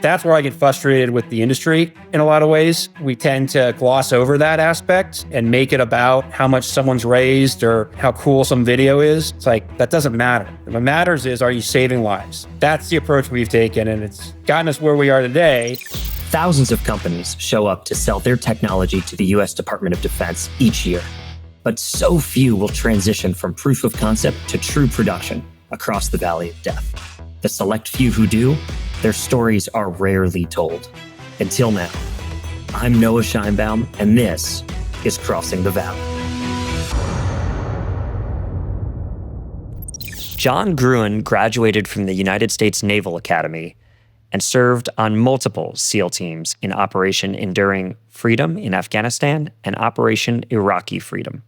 That's where I get frustrated with the industry in a lot of ways. We tend to gloss over that aspect and make it about how much someone's raised or how cool some video is. It's like, that doesn't matter. What matters is, are you saving lives? That's the approach we've taken, and it's gotten us where we are today. Thousands of companies show up to sell their technology to the U.S. Department of Defense each year. But so few will transition from proof of concept to true production across the valley of death. The select few who do, their stories are rarely told. Until now, I'm Noah Scheinbaum, and this is Crossing the Valley. Jon Gruen graduated from the United States Naval Academy and served on multiple SEAL teams in Operation Enduring Freedom in Afghanistan and Operation Iraqi Freedom.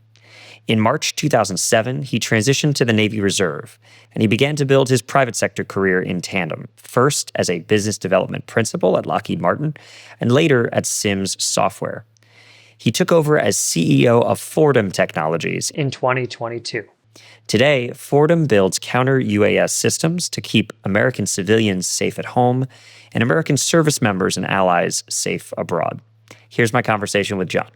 In March 2007, he transitioned to the Navy Reserve, and he began to build his private sector career in tandem, first as a business development principal at Lockheed Martin, and later at Sims Software. He took over as CEO of Fortem Technologies in 2022. Today, Fortem builds Counter-UAS systems to keep American civilians safe at home and American service members and allies safe abroad. Here's my conversation with Jon.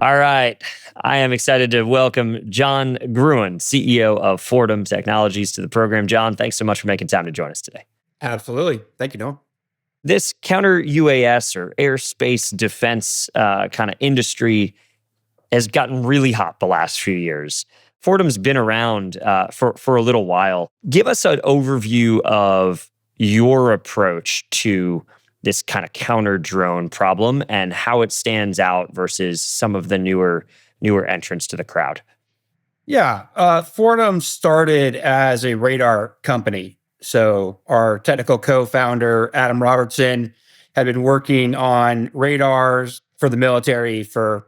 All right. I am excited to welcome Jon Gruen, CEO of Fortem Technologies, to the program. Jon, thanks so much for making time to join us today. Absolutely. Thank you, Noah. This counter-UAS or airspace defense kind of industry has gotten really hot the last few years. Fortem's been around for a little while. Give us an overview of your approach to this kind of counter drone problem and how it stands out versus some of the newer entrants to the crowd. Yeah, Fortem started as a radar company. So our technical co-founder, Adam Robertson, had been working on radars for the military for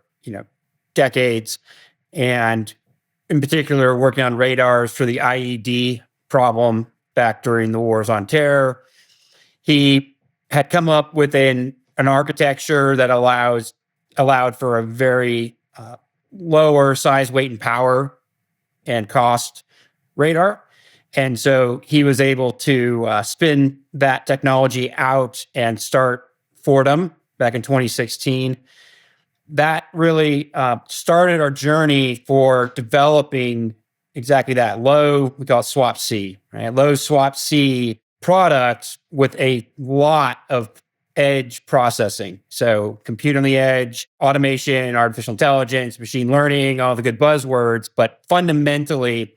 decades, and in particular working on radars for the IED problem back during the Wars on Terror. He had come up with an architecture that allowed for a very lower size, weight, and power and cost radar. And so he was able to spin that technology out and start Fortem back in 2016. That really started our journey for developing exactly that we call it swap C, right? Low swap C products with a lot of edge processing. So compute on the edge, automation, artificial intelligence, machine learning, all the good buzzwords. But fundamentally,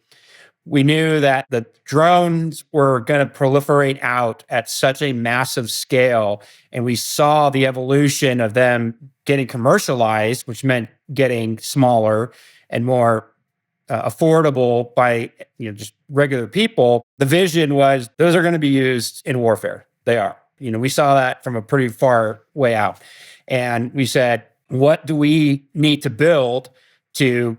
we knew that the drones were going to proliferate out at such a massive scale. And we saw the evolution of them getting commercialized, which meant getting smaller and more affordable by just regular people. The vision was those are going to be used in warfare. They are. We saw that from a pretty far way out. And we said, what do we need to build to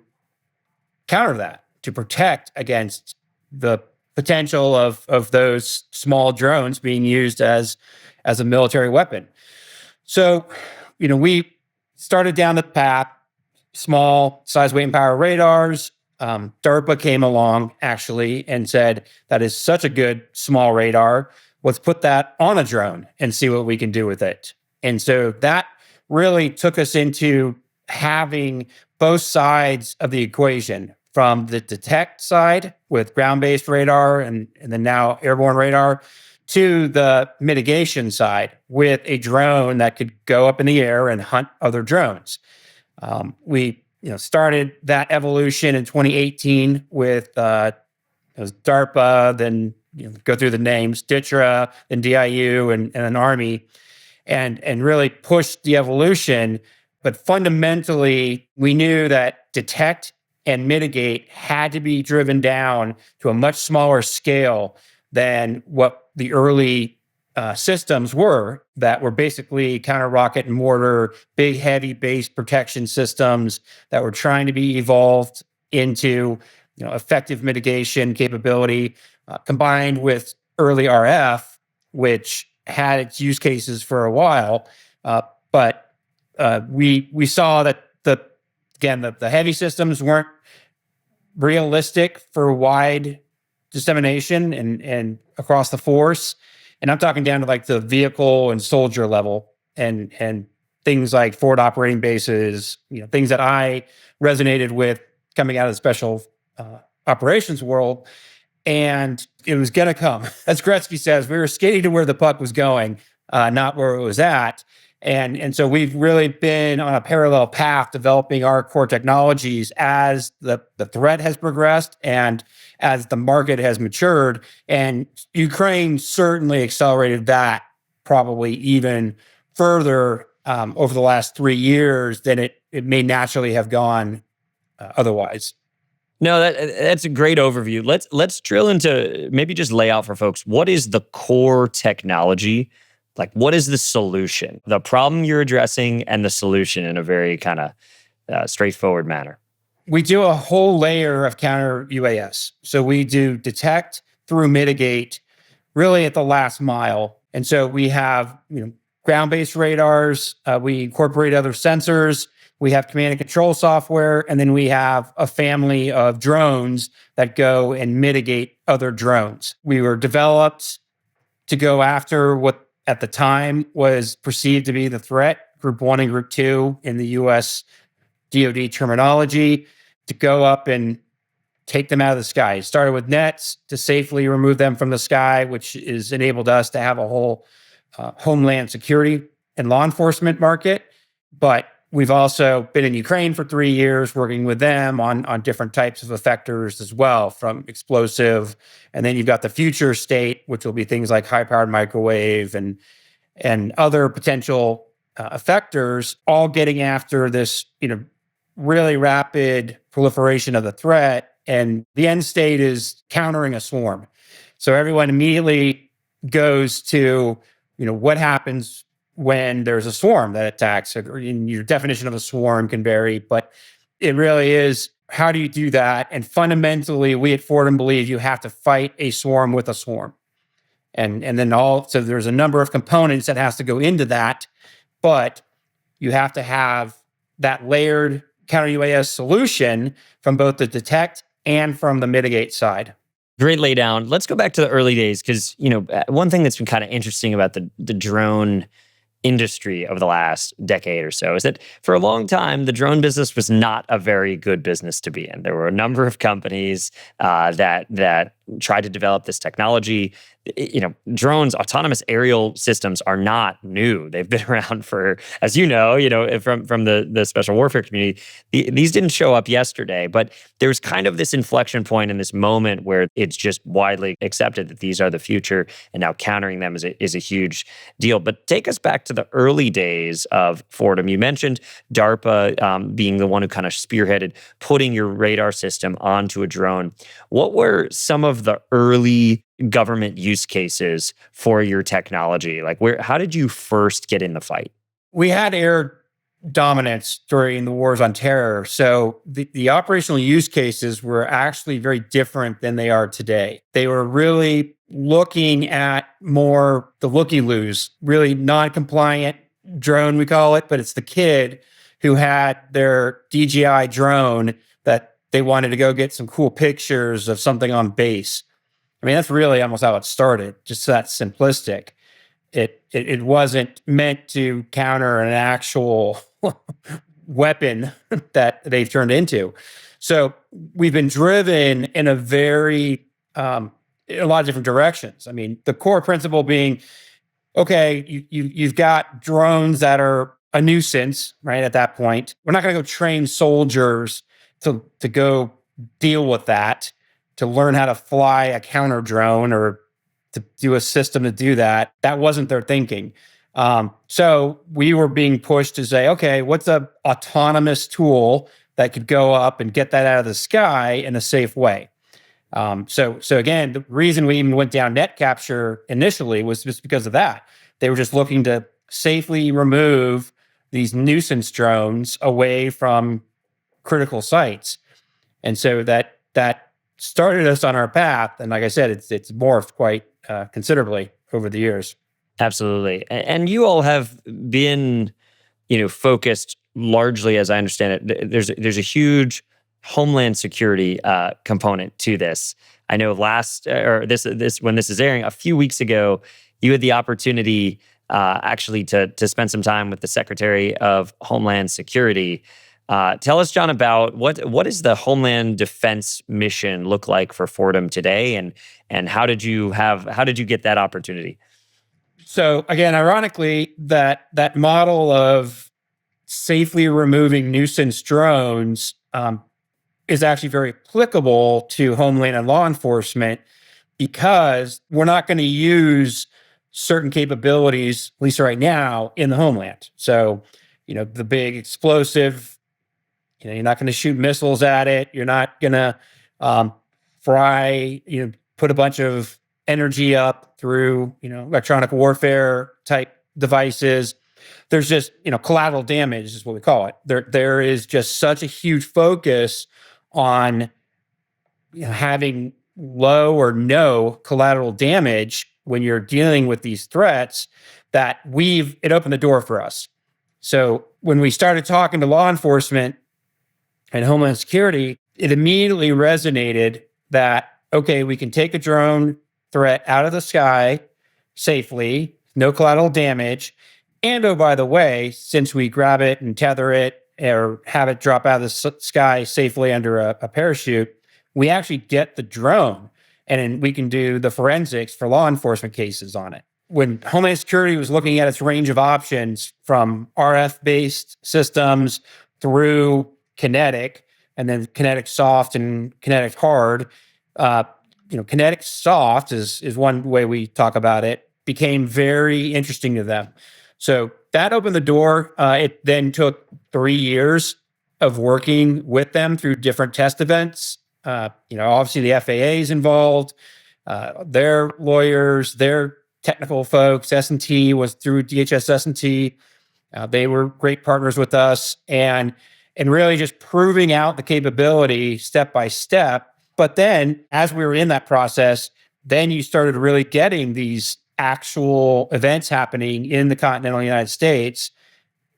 counter that, to protect against the potential of those small drones being used as a military weapon? So, we started down the path, small size, weight, and power radars. DARPA came along actually and said, that is such a good small radar. Let's put that on a drone and see what we can do with it. And so that really took us into having both sides of the equation, from the detect side with ground-based radar and then now airborne radar, to the mitigation side with a drone that could go up in the air and hunt other drones. We started that evolution in 2018 with DARPA, then go through the names, DITRA, then DIU, and an Army, and really pushed the evolution. But fundamentally, we knew that detect and mitigate had to be driven down to a much smaller scale than what the early systems were, that were basically counter rocket and mortar, big, heavy base protection systems that were trying to be evolved into effective mitigation capability, combined with early RF, which had its use cases for a while. But we saw that the heavy systems weren't realistic for wide dissemination and across the force. And I'm talking down to like the vehicle and soldier level, and things like forward operating bases, things that I resonated with coming out of the special operations world. And it was going to come. As Gretzky says, we were skating to where the puck was going, not where it was at. And so we've really been on a parallel path developing our core technologies as the threat has progressed and as the market has matured. And Ukraine certainly accelerated that probably even further over the last 3 years than it may naturally have gone otherwise. No, that's a great overview. Let's drill into, maybe just lay out for folks, what is the core technology? Like, what is the solution? The problem you're addressing and the solution in a very kind of straightforward manner. We do a whole layer of counter-UAS. So we do detect through mitigate really at the last mile. And so we have ground-based radars. We incorporate other sensors. We have command and control software, and then we have a family of drones that go and mitigate other drones. We were developed to go after what at the time was perceived to be the threat, Group 1 and Group 2 in the US DoD terminology, to go up and take them out of the sky. It started with nets to safely remove them from the sky, which has enabled us to have a whole homeland security and law enforcement market. But we've also been in Ukraine for 3 years, working with them on different types of effectors as well, from explosive. And then you've got the future state, which will be things like high-powered microwave and other potential effectors, all getting after this, really rapid proliferation of the threat. And the end state is countering a swarm. So everyone immediately goes to, what happens when there's a swarm that attacks. Your definition of a swarm can vary, but it really is, how do you do that? And fundamentally, we at Fortem believe you have to fight a swarm with a swarm. And then so there's a number of components that has to go into that, but you have to have that layered counter-UAS solution from both the detect and from the mitigate side. Great laydown. Let's go back to the early days, because one thing that's been kind of interesting about the drone industry over the last decade or so is that for a long time, the drone business was not a very good business to be in. There were a number of companies that tried to develop this technology. Drones, autonomous aerial systems are not new. They've been around for, as from the special warfare community. These didn't show up yesterday, but there's kind of this inflection point in this moment where it's just widely accepted that these are the future, and now countering them is a huge deal. But take us back to the early days of Fortem. You mentioned DARPA being the one who kind of spearheaded putting your radar system onto a drone. What were some of the early government use cases for your technology? Like, how did you first get in the fight? We had air dominance during the wars on terror. So the operational use cases were actually very different than they are today. They were really looking at more the looky-loos, really non-compliant drone, we call it, but it's the kid who had their DJI drone that they wanted to go get some cool pictures of something on base. I mean, that's really almost how it started, just that simplistic. It wasn't meant to counter an actual weapon that they've turned into. So we've been driven in a lot of different directions. I mean, the core principle being, okay, you've got drones that are a nuisance, right? At that point, we're not going to go train soldiers to go deal with that, to learn how to fly a counter drone or to do a system to do that. That wasn't their thinking. So we were being pushed to say, okay, what's a autonomous tool that could go up and get that out of the sky in a safe way? So again, the reason we even went down net capture initially was just because of that. They were just looking to safely remove these nuisance drones away from critical sites. And so that started us on our path. And like I said, it's morphed quite considerably over the years. Absolutely. And you all have been, focused largely, as I understand it, there's a huge homeland security component to this. I know when this is airing, a few weeks ago, You had the opportunity actually to spend some time with the Secretary of Homeland Security. Tell us, Jon, about what does the Homeland Defense mission look like for Fortem today, and how did you get that opportunity? So again, ironically, that model of safely removing nuisance drones is actually very applicable to Homeland and law enforcement, because we're not going to use certain capabilities, at least right now, in the Homeland. So, the big explosive, you're not going to shoot missiles at it. You're not going to put a bunch of energy up through, electronic warfare type devices. There's just, collateral damage is what we call it. There is just such a huge focus on having low or no collateral damage when you're dealing with these threats, that it opened the door for us. So when we started talking to law enforcement and Homeland Security, it immediately resonated that, okay, we can take a drone threat out of the sky safely, no collateral damage. And oh, by the way, since we grab it and tether it or have it drop out of the sky safely under a parachute, we actually get the drone, and then we can do the forensics for law enforcement cases on it. When Homeland Security was looking at its range of options from RF-based systems through kinetic, and then kinetic soft and kinetic hard, kinetic soft is one way we talk about it, became very interesting to them. So that opened the door. It then took 3 years of working with them through different test events. Obviously the FAA is involved, their lawyers, their technical folks. S&T was through DHS S&T. They were great partners with us, and really just proving out the capability step by step. But then as we were in that process, then you started really getting these actual events happening in the continental United States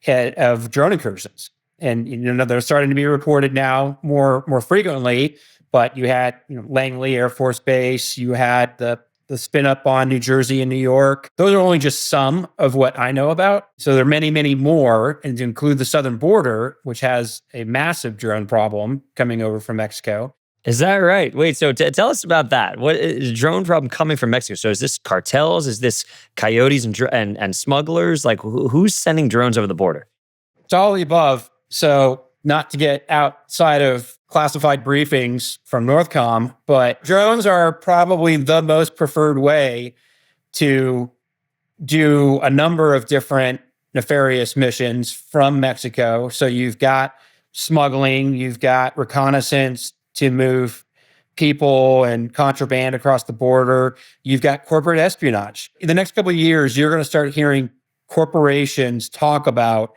of drone incursions. And they're starting to be reported now more frequently. But you had Langley Air Force Base, you had the spin up on New Jersey and New York. Those are only just some of what I know about. So there are many, many more, and to include the southern border, which has a massive drone problem coming over from Mexico. Is that right? Wait, so tell us about that. What is a drone problem coming from Mexico? So is this cartels? Is this coyotes and smugglers? Like who's sending drones over the border? It's all the above. So not to get outside of classified briefings from Northcom, but drones are probably the most preferred way to do a number of different nefarious missions from Mexico. So you've got smuggling, you've got reconnaissance to move people and contraband across the border. You've got corporate espionage. In the next couple of years, you're going to start hearing corporations talk about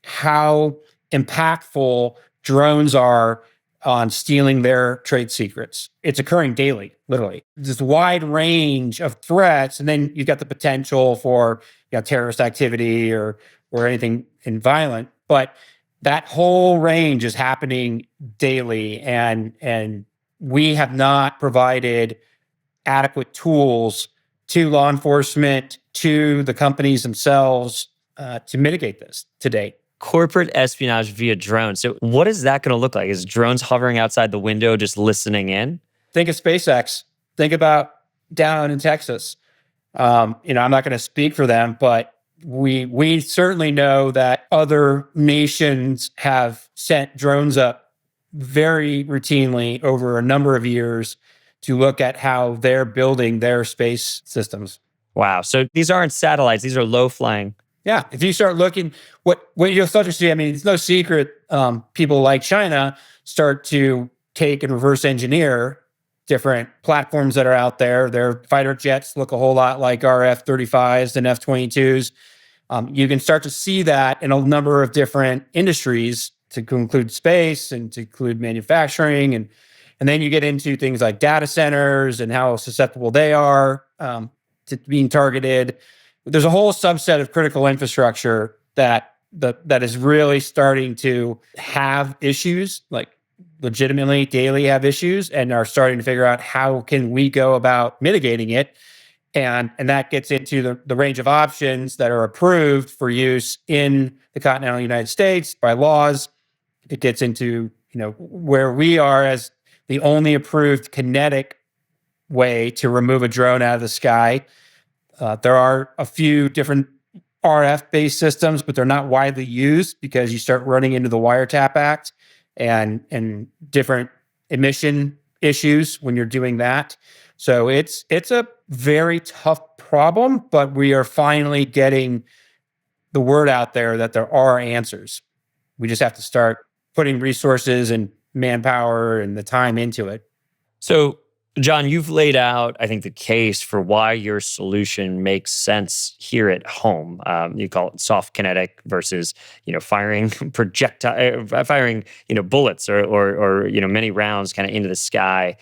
how impactful drones are on stealing their trade secrets. It's occurring daily, literally. This wide range of threats, and then you've got the potential for terrorist activity or anything violent. But that whole range is happening daily, and we have not provided adequate tools to law enforcement, to the companies themselves, to mitigate this to date. Corporate espionage via drones. So what is that going to look like? Is drones hovering outside the window just listening in? Think of SpaceX. Think about down in Texas. I'm not going to speak for them, but we certainly know that other nations have sent drones up very routinely over a number of years to look at how they're building their space systems. Wow. So these aren't satellites. These are low flying. Yeah. If you start looking, what you'll start to see, it's no secret, people like China start to take and reverse engineer different platforms that are out there. Their fighter jets look a whole lot like our F-35s and F-22s. You can start to see that in a number of different industries, to include space and to include manufacturing. And then you get into things like data centers and how susceptible they are to being targeted. There's a whole subset of critical infrastructure that is really starting to have issues, like legitimately daily have issues, and are starting to figure out how can we go about mitigating it. And that gets into the range of options that are approved for use in the continental United States by laws. It gets into, where we are as the only approved kinetic way to remove a drone out of the sky. There are a few different RF-based systems, but they're not widely used because you start running into the Wiretap Act and different emission issues when you're doing that. So it's a very tough problem, but we are finally getting the word out there that there are answers. We just have to start putting resources and manpower and the time into it. So, Jon, you've laid out, I think, the case for why your solution makes sense here at home. You call it soft kinetic versus, firing bullets or many rounds kind of into the sky,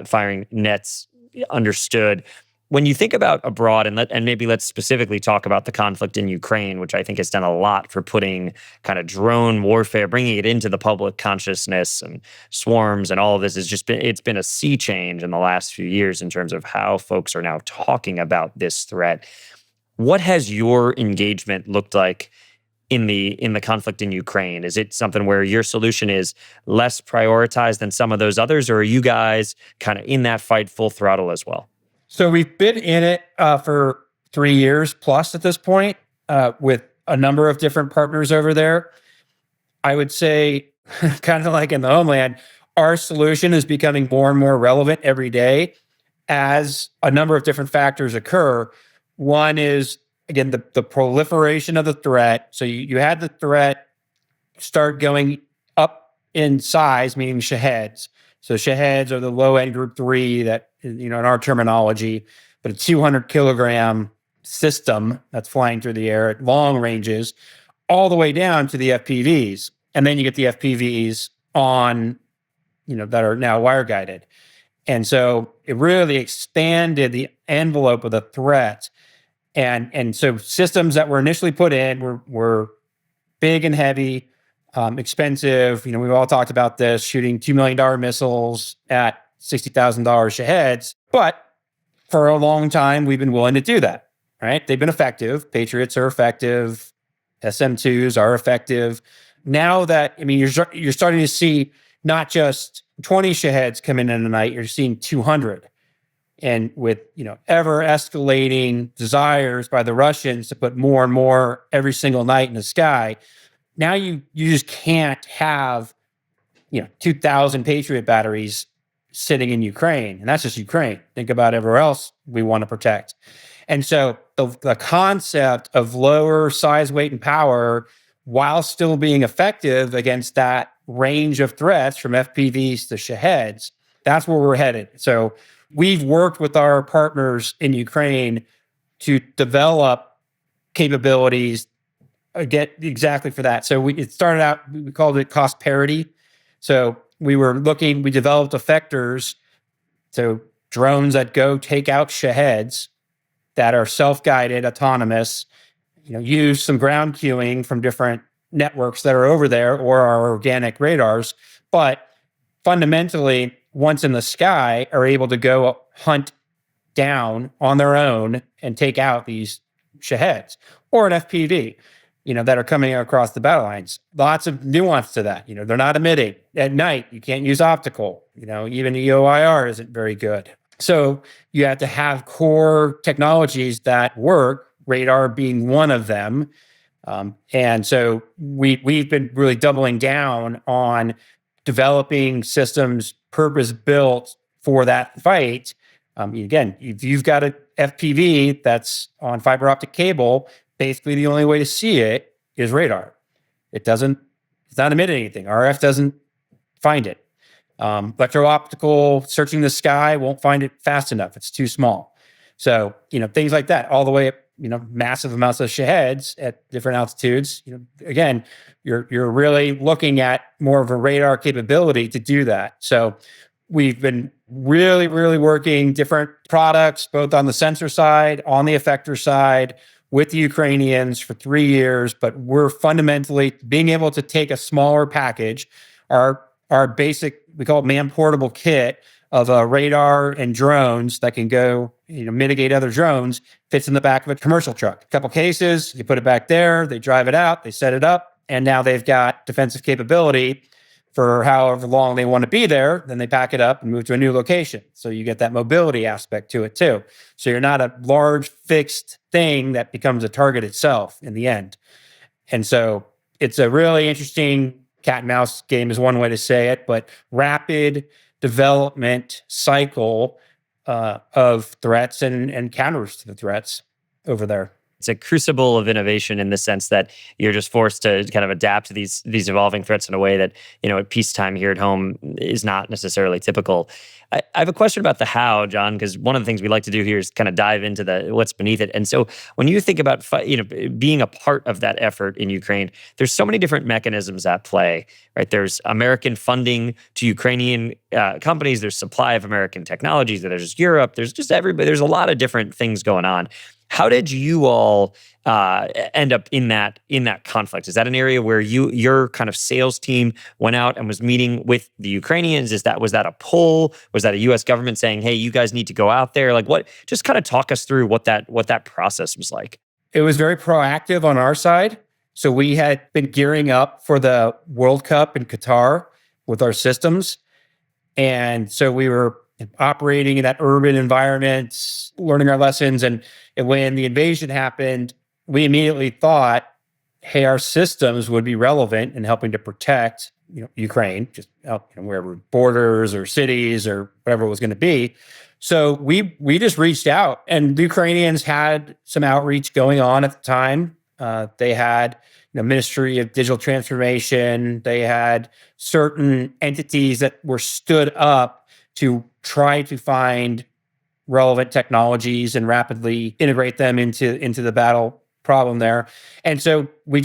firing nets. Understood. When you think about abroad, and maybe let's specifically talk about the conflict in Ukraine, which I think has done a lot for putting kind of drone warfare, bringing it into the public consciousness, and swarms and all of this it's been a sea change in the last few years in terms of how folks are now talking about this threat. What has your engagement looked like in the conflict in Ukraine? Is it something where your solution is less prioritized than some of those others, or are you guys kind of in that fight full throttle as well? So we've been in it for 3 years plus at this point, with a number of different partners over there. I would say, kind of like in the Homeland, our solution is becoming more and more relevant every day as a number of different factors occur. One is, again, the proliferation of the threat. So you had the threat start going up in size, meaning Shaheeds. So Shaheeds are the low-end Group 3 that, in our terminology, but a 200-kilogram system that's flying through the air at long ranges, all the way down to the FPVs. And then you get the FPVs on, that are now wire-guided. And so it really expanded the envelope of the threat. And so systems that were initially put in were big and heavy, expensive. We've all talked about this, shooting $2 million missiles at $60,000 Shaheeds. But for a long time, we've been willing to do that, right? They've been effective. Patriots are effective. SM2s are effective. Now that, you're starting to see not just 20 Shaheeds come in a night, you're seeing 200. And with, ever escalating desires by the Russians to put more and more every single night in the sky, now you just can't have, 2,000 Patriot batteries sitting in Ukraine. And that's just Ukraine. Think about everywhere else we want to protect. And so the concept of lower size, weight, and power, while still being effective against that range of threats from FPVs to Shaheeds, that's where we're headed. So we've worked with our partners in Ukraine to develop capabilities, get exactly for that. So it started out, we called it cost parity. So we developed effectors, so drones that go take out Shaheeds that are self-guided, autonomous, use some ground queuing from different networks that are over there or our organic radars, but fundamentally, once in the sky, are able to go hunt down on their own and take out these Shaheeds or an FPV, that are coming across the battle lines. Lots of nuance to that. They're not emitting at night. You can't use optical. Even EOIR isn't very good. So you have to have core technologies that work, radar being one of them. And so we've been really doubling down on developing systems purpose-built for that fight. Again, if you've got an FPV that's on fiber optic cable, basically the only way to see it is radar. It's not emitting anything. RF doesn't find it. Electro-optical searching the sky won't find it fast enough. It's too small. So, things like that, all the way up, massive amounts of Shaheeds at different altitudes. Again, you're really looking at more of a radar capability to do that. So we've been really, really working different products, both on the sensor side, on the effector side, with the Ukrainians for 3 years, but we're fundamentally being able to take a smaller package, our basic, we call it man-portable kit of a radar and drones that can go mitigate other drones, fits in the back of a commercial truck. A couple cases, you put it back there, they drive it out, they set it up, and now they've got defensive capability for however long they want to be there. Then they pack it up and move to a new location. So you get that mobility aspect to it too. So you're not a large fixed thing that becomes a target itself in the end. And so it's a really interesting cat and mouse game is one way to say it, but rapid development cycle of threats and counters to the threats over there. It's a crucible of innovation in the sense that you're just forced to kind of adapt to these evolving threats in a way that, at peacetime here at home is not necessarily typical. I have a question about the how, Jon, because one of the things we like to do here is kind of dive into what's beneath it. And so when you think about being a part of that effort in Ukraine, there's so many different mechanisms at play, right? There's American funding to Ukrainian companies. There's supply of American technologies. There's Europe. There's just everybody. There's a lot of different things going on. How did you all end up in that conflict? Is that an area where your kind of sales team went out and was meeting with the Ukrainians? Was that a pull? Was that a U.S. government saying, "Hey, you guys need to go out there"? Like, what? Just kind of talk us through what that process was like. It was very proactive on our side. So we had been gearing up for the World Cup in Qatar with our systems, and so we were operating in that urban environment, learning our lessons. And when the invasion happened, we immediately thought, hey, our systems would be relevant in helping to protect, Ukraine, just out, wherever borders or cities or whatever it was going to be. So we just reached out, and the Ukrainians had some outreach going on at the time. They had Ministry of Digital Transformation. They had certain entities that were stood up to try to find relevant technologies and rapidly integrate them into the battle problem there. And so we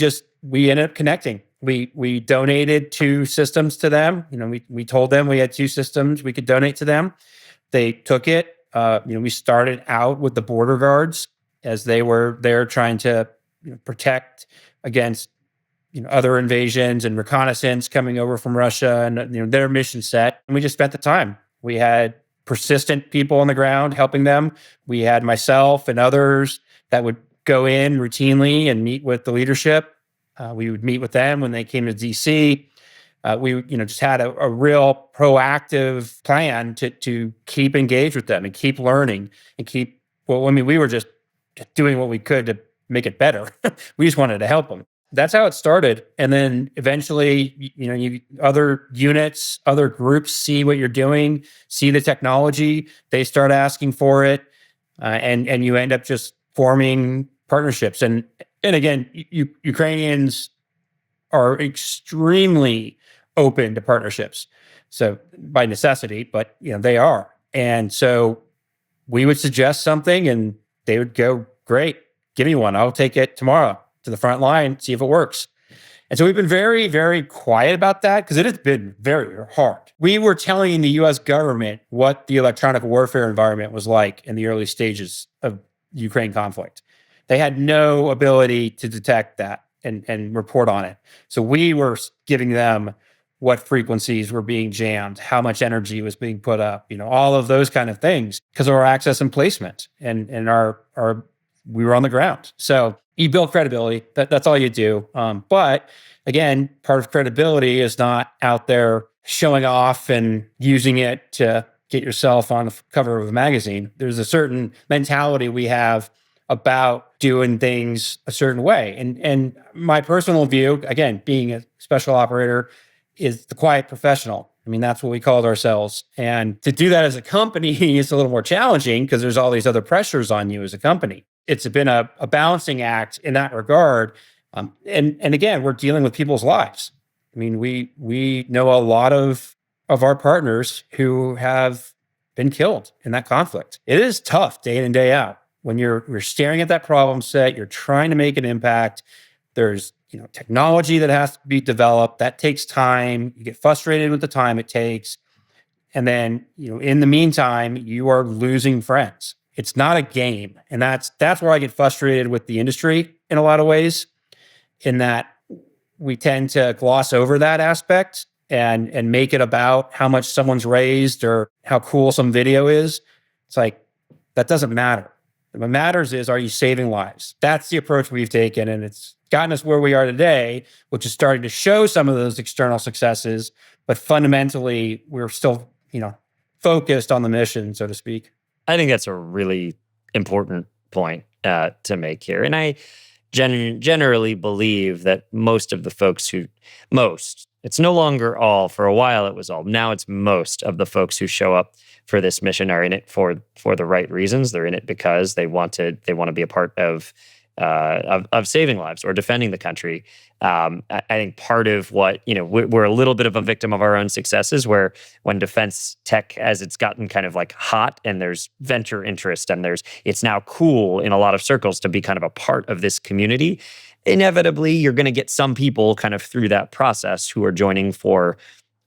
ended up connecting. We donated 2 systems to them. We told them we had 2 systems we could donate to them. They took it. We started out with the border guards as they were there trying to protect against other invasions and reconnaissance coming over from Russia and their mission set. And we just spent the time. We had persistent people on the ground helping them. We had myself and others that would go in routinely and meet with the leadership. We would meet with them when they came to DC. We just had a real proactive plan to keep engaged with them and keep learning and we were just doing what we could to make it better. We just wanted to help them. That's how it started. And then eventually, other units, other groups see what you're doing, see the technology, they start asking for it, and you end up just forming partnerships. And again, Ukrainians are extremely open to partnerships. So by necessity, but they are. And so we would suggest something and they would go, great, give me one. I'll take it tomorrow to the front line, see if it works. And so we've been very, very quiet about that because it has been very hard. We were telling the US government what the electronic warfare environment was like in the early stages of Ukraine conflict. They had no ability to detect that and report on it. So we were giving them what frequencies were being jammed, how much energy was being put up, all of those kind of things because of our access and placement and we were on the ground. So you build credibility. That's all you do. But again, part of credibility is not out there showing off and using it to get yourself on the cover of a magazine. There's a certain mentality we have about doing things a certain way. And my personal view, again, being a special operator, is the quiet professional. I mean, that's what we called ourselves. And to do that as a company is a little more challenging because there's all these other pressures on you as a company. It's been a balancing act in that regard. And again, we're dealing with people's lives. I mean, we know a lot of our partners who have been killed in that conflict. It is tough day in and day out. When you're staring at that problem set, you're trying to make an impact. There's technology that has to be developed. That takes time. You get frustrated with the time it takes. And then, in the meantime, you are losing friends. It's not a game. And that's where I get frustrated with the industry in a lot of ways, in that we tend to gloss over that aspect and make it about how much someone's raised or how cool some video is. It's like, That doesn't matter. What matters is, are you saving lives? That's the approach we've taken. And it's gotten us where we are today, which is starting to show some of those external successes. But fundamentally, we're still, focused on the mission, so to speak. I think that's a really important point to make here. And I generally believe that most of the folks it's no longer all. For a while it was all. Now it's most of the folks who show up for this mission are in it for the right reasons. They're in it because they want to be a part of saving lives or defending the country. I think part of what, we're a little bit of a victim of our own successes, where when defense tech, as it's gotten kind of like hot and there's venture interest and it's now cool in a lot of circles to be kind of a part of this community, inevitably you're going to get some people kind of through that process who are joining for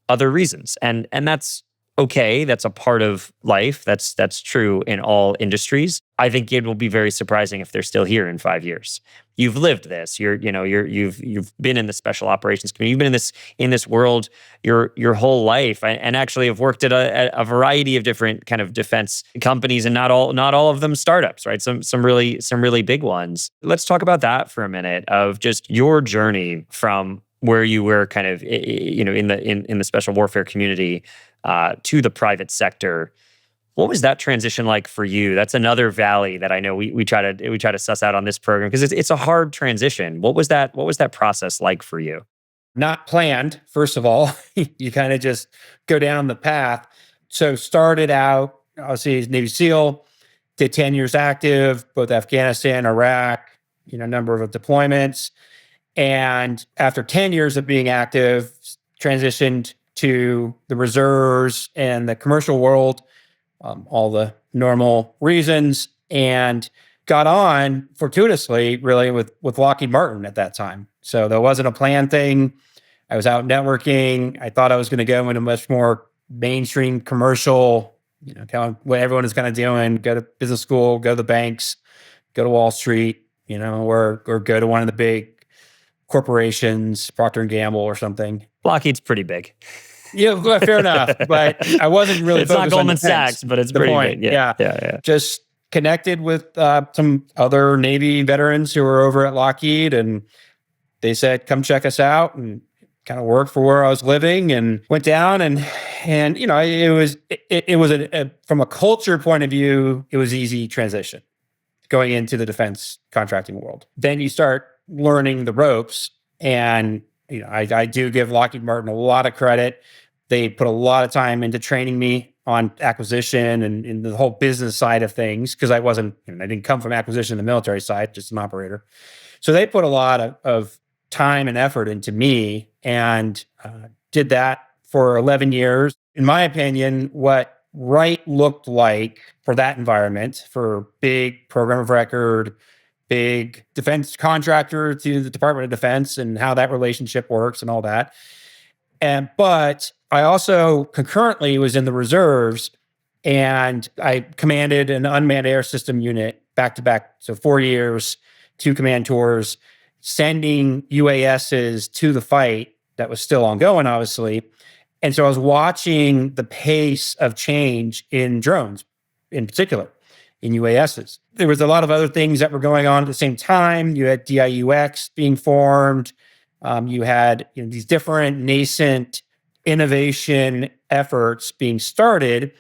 other reasons. And that's okay. That's a part of life. That's true in all industries. I think it will be very surprising if they're still here in 5 years. You've lived this. You've been in the special operations community. You've been in this world your whole life, and actually have worked at a variety of different kind of defense companies, and not all of them startups, right? Some really big ones. Let's talk about that for a minute, of just your journey from where you were kind of in the special warfare community to the private sector. What was that transition like for you? That's another valley that I know we try to suss out on this program, because it's a hard transition. What was that process like for you? Not planned, first of all. You kind of just go down the path. So started out, obviously, as Navy SEAL, did 10 years active, both Afghanistan, Iraq, a number of deployments. And after 10 years of being active, transitioned to the reserves and the commercial world, all the normal reasons, and got on fortuitously, really, with Lockheed Martin at that time. So there wasn't a planned thing. I was out networking. I thought I was going to go into much more mainstream commercial, kind of what everyone is kind of doing: go to business school, go to the banks, go to Wall Street, or go to one of the big corporations, Procter and Gamble or something. Lockheed's pretty big. Yeah, well, fair enough. But I wasn't really it's focused not Goldman on defense. Sachs, but it's the pretty point. big. Yeah. Just connected with some other Navy veterans who were over at Lockheed, and they said, "Come check us out," and kind of worked for where I was living, and went down, and it was from a culture point of view, it was easy transition going into the defense contracting world. Then you start learning the ropes, and I do give Lockheed Martin a lot of credit. They put a lot of time into training me on acquisition and in the whole business side of things, because I didn't come from acquisition in the military side, just an operator. So they put a lot of time and effort into me, and did that for 11 years. In my opinion, what right looked like for that environment, for big program of record, big defense contractor to the Department of Defense, and how that relationship works and all that. But I also concurrently was in the reserves, and I commanded an unmanned air system unit back to back. So 4 years, 2 command tours, sending UASs to the fight that was still ongoing, obviously. And so I was watching the pace of change in drones, in particular, in UASs. There was a lot of other things that were going on at the same time. You had DIUX being formed. You had these different nascent innovation efforts being started,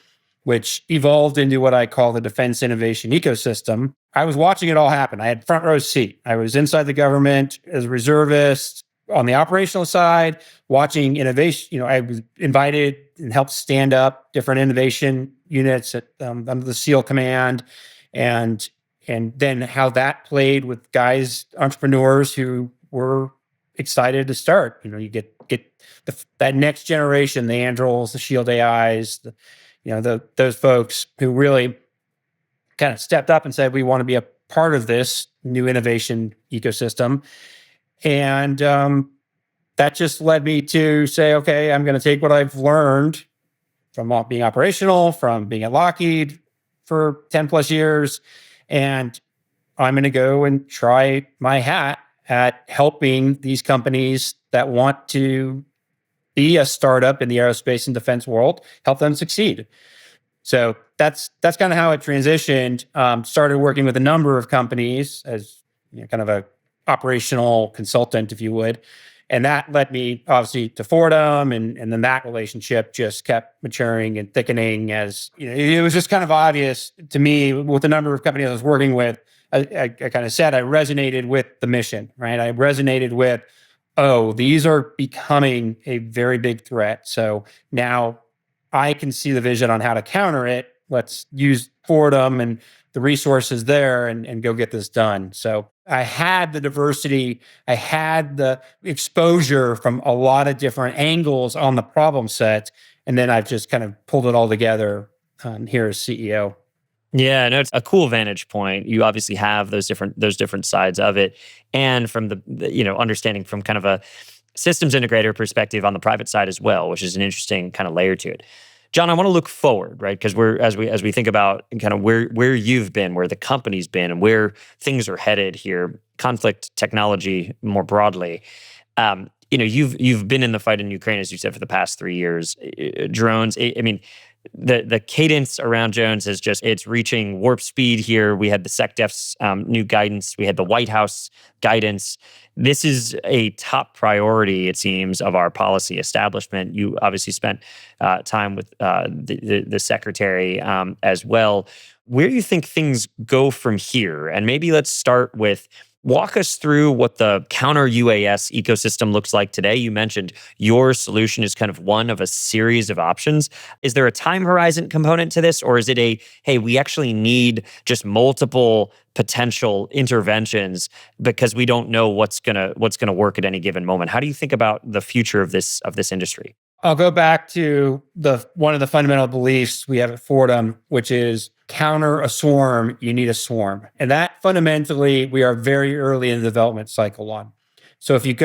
which evolved into what I call the defense innovation ecosystem. I was watching it all happen. I had front row seat. I was inside the government as a reservist on the operational side, watching innovation. I was invited and helped stand up different innovation units under the SEAL command, and then how that played with guys, entrepreneurs who were excited to start. You get that next generation, the Andrils, the Shield AIs, those folks who really kind of stepped up and said, we want to be a part of this new innovation ecosystem. And that just led me to say, okay, I'm going to take what I've learned from being operational, from being at Lockheed for 10 plus years, and I'm going to go and try my hat at helping these companies that want to be a startup in the aerospace and defense world, help them succeed. So that's kind of how it transitioned. Started working with a number of companies as kind of a operational consultant, if you would. And that led me obviously to Fortem, and then that relationship just kept maturing and thickening as it was just kind of obvious to me with the number of companies I was working with. I kind of said I resonated with the mission, right? I resonated with, oh, these are becoming a very big threat. So now I can see the vision on how to counter it. Let's use Fortem and the resources there and go get this done. So I had the diversity, I had the exposure from a lot of different angles on the problem set. And then I've just kind of pulled it all together here as CEO. Yeah, no, it's a cool vantage point. You obviously have those different sides of it, and from the understanding from kind of a systems integrator perspective on the private side as well, which is an interesting kind of layer to it. Jon, I want to look forward, right? Because we're as we think about kind of where you've been, where the company's been, and where things are headed here, conflict technology more broadly. You've been in the fight in Ukraine, as you said, for the past 3 years. Drones. I mean, the cadence around drones it's reaching warp speed here. We had the SecDef's new guidance. We had the White House guidance. This is a top priority, it seems, of our policy establishment. You obviously spent time with the secretary as well. Where do you think things go from here? And maybe let's start with walk us through what the Counter-UAS ecosystem looks like today. You mentioned your solution is kind of one of a series of options. Is there a time horizon component to this, or is it hey, we actually need just multiple potential interventions because we don't know what's gonna work at any given moment? How do you think about the future of this industry? I'll go back to one of the fundamental beliefs we have at Fortem, which is counter a swarm, you need a swarm. And that fundamentally, we are very early in the development cycle on. So if you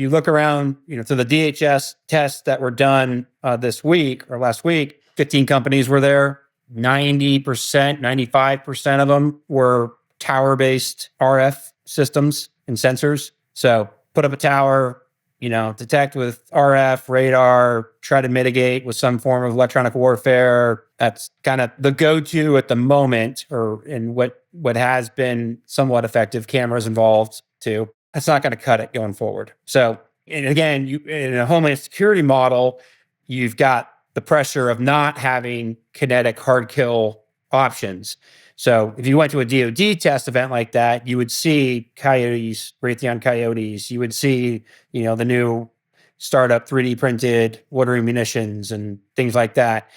look around, to the DHS tests that were done this week or last week, 15 companies were there. 90%, 95% of them were tower-based RF systems and sensors. So put up a tower, detect with RF, radar, try to mitigate with some form of electronic warfare. That's kind of the go-to at the moment, or in what has been somewhat effective. Cameras involved too. That's not going to cut it going forward. So, and again, in a Homeland Security model, you've got the pressure of not having kinetic hard kill options. So if you went to a DoD test event like that, you would see Coyotes, Raytheon Coyotes. You would see, the new startup 3D printed loitering munitions and things like that.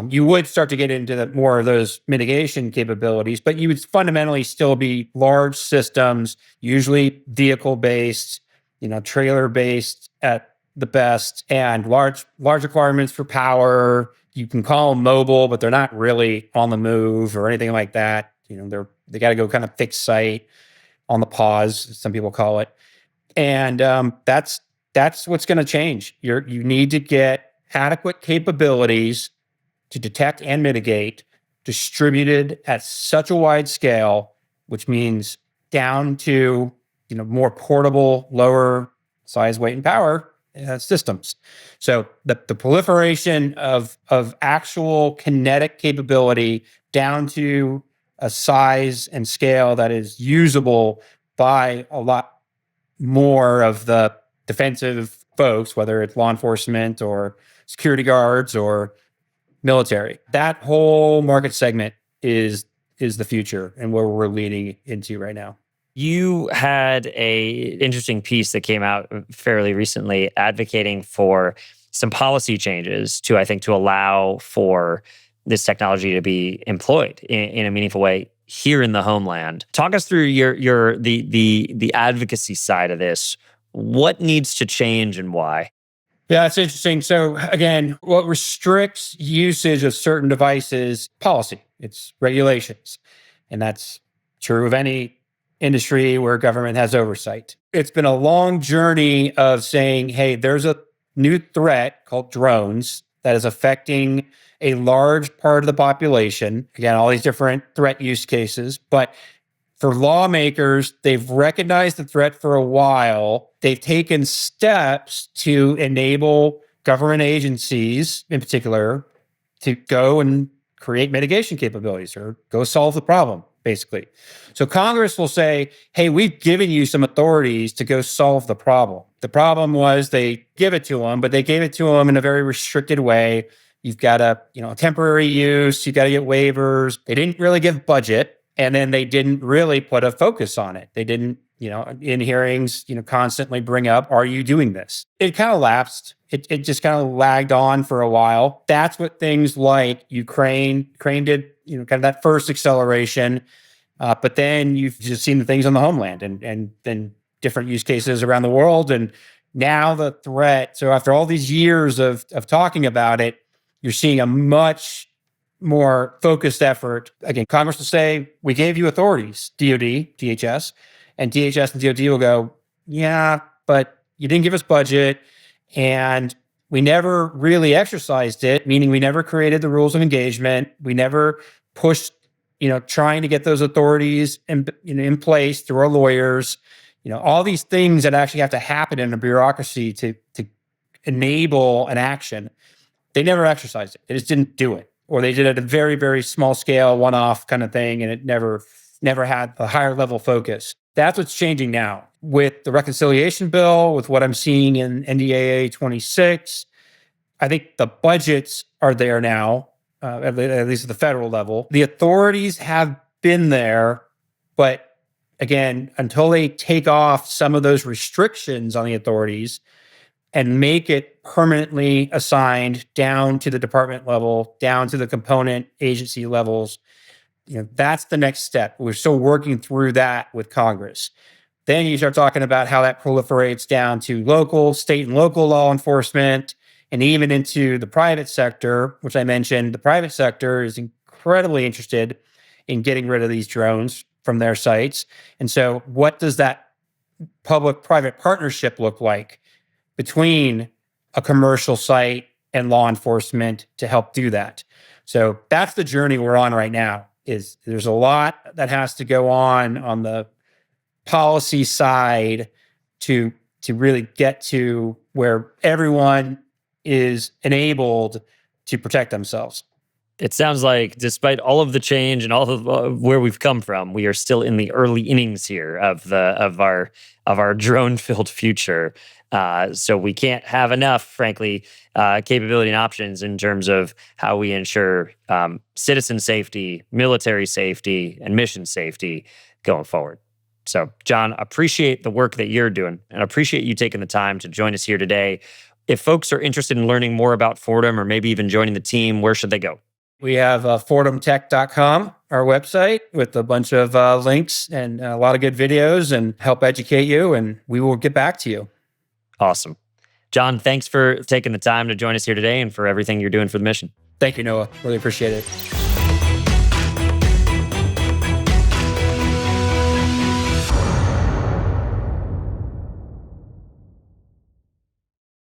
You would start to get into more of those mitigation capabilities, but you would fundamentally still be large systems, usually vehicle-based, trailer-based at the best, and large requirements for power. You can call them mobile, but they're not really on the move or anything like that. They got to go kind of fixed site, on the pause, some people call it. And that's what's going to change. You need to get adequate capabilities to detect and mitigate distributed at such a wide scale, which means down to more portable, lower size, weight, and power systems. So the proliferation of actual kinetic capability down to a size and scale that is usable by a lot more of the defensive folks, whether it's law enforcement or security guards or military. That whole market segment is the future and where we're leading into right now. You had a interesting piece that came out fairly recently advocating for some policy changes to allow for this technology to be employed in a meaningful way here in the homeland. Talk us through the advocacy side of this. What needs to change and why? Yeah, it's interesting. So again, what restricts usage of certain devices? Policy. It's regulations. And that's true of any industry where government has oversight. It's been a long journey of saying, hey, there's a new threat called drones that is affecting a large part of the population. Again, all these different threat use cases. But for lawmakers, they've recognized the threat for a while. They've taken steps to enable government agencies, in particular, to go and create mitigation capabilities or go solve the problem, basically. So Congress will say, hey, we've given you some authorities to go solve the problem. The problem was they give it to them, but they gave it to them in a very restricted way. You've got temporary use, you've got to get waivers. They didn't really give budget, and then they didn't really put a focus on it. They didn't, in hearings, constantly bring up, are you doing this? It kind of lapsed. It just kind of lagged on for a while. That's what things like Ukraine did, kind of that first acceleration. But then you've just seen the things on the Homeland and then different use cases around the world. And now the threat. So after all these years of talking about it, you're seeing a much more focused effort. Again, Congress will say, we gave you authorities, DOD, DHS, and DHS and DOD will go, yeah, but you didn't give us budget. And we never really exercised it, meaning we never created the rules of engagement. We never pushed, trying to get those authorities in place through our lawyers, all these things that actually have to happen in a bureaucracy to enable an action. They never exercised it. They just didn't do it. Or they did it at a very, very small scale, one-off kind of thing, and it never had a higher level focus. That's what's changing now with the reconciliation bill, with what I'm seeing in NDAA 26. I think the budgets are there now, at least at the federal level. The authorities have been there, but again, until they take off some of those restrictions on the authorities and make it permanently assigned down to the department level, down to the component agency levels, that's the next step. We're still working through that with Congress. Then you start talking about how that proliferates down to local, state, and local law enforcement, and even into the private sector, which I mentioned. The private sector is incredibly interested in getting rid of these drones from their sites. And so what does that public-private partnership look like between a commercial site and law enforcement to help do that? So that's the journey we're on right now. There's a lot that has to go on the policy side to really get to where everyone is enabled to protect themselves. It sounds like despite all of the change and all of where we've come from, we are still in the early innings here of our drone-filled future. So we can't have enough, frankly, capability and options in terms of how we ensure citizen safety, military safety, and mission safety going forward. So, Jon, appreciate the work that you're doing, and appreciate you taking the time to join us here today. If folks are interested in learning more about Fortem or maybe even joining the team, where should they go? We have fortemtech.com, our website, with a bunch of links and a lot of good videos and help educate you, and we will get back to you. Awesome. Jon, thanks for taking the time to join us here today and for everything you're doing for the mission. Thank you, Noah. Really appreciate it.